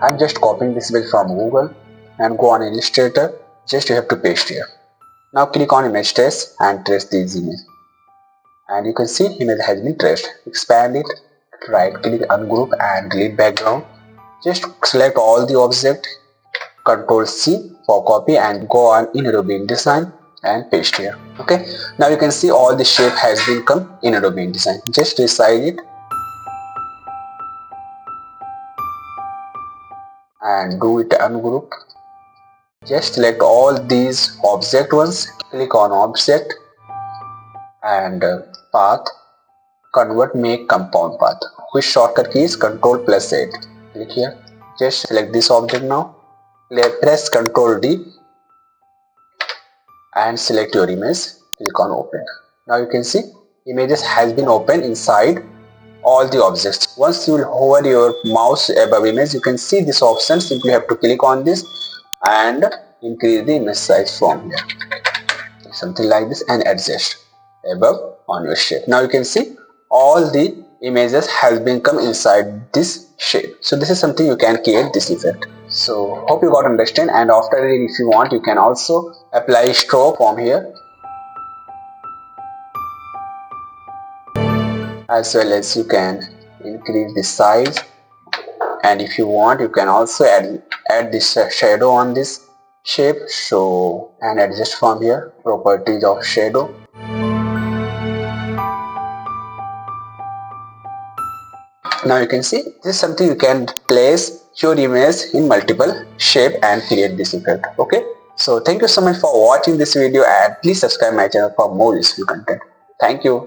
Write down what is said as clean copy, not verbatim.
I'm just copying this image from Google and go on Illustrator. Just you have to paste here. Now click on image trace and trace this image. And you can see image has been traced. Expand it, right click, ungroup and delete background. Just select all the object, Ctrl C for copy and go on in Adobe InDesign and paste here. Okay, now you can see all the shape has been come in Adobe InDesign. Just resize it and do it ungroup. Just select all these object ones, click on object and path, convert make compound path. Which shortcut key is Ctrl plus 8. Click here. Just select this object now. Press Ctrl D and select your image. Click on open. Now you can see images has been opened inside all the objects. Once you will hover your mouse above image, you can see this option. Simply have to click on this and increase the image size from here. Something like this and adjust above on your shape. Now you can see all the images has been come inside this shape. So this is something you can create this effect. So hope you got understand, and after it, if you want, you can also apply stroke from here, as well as you can increase the size, and if you want you can also add this shadow on this shape. So and adjust from here properties of shadow. Now you can see this is something you can place your image in multiple shape and create this effect. Okay, so thank you so much for watching this video, and please subscribe my channel for more useful content. Thank you.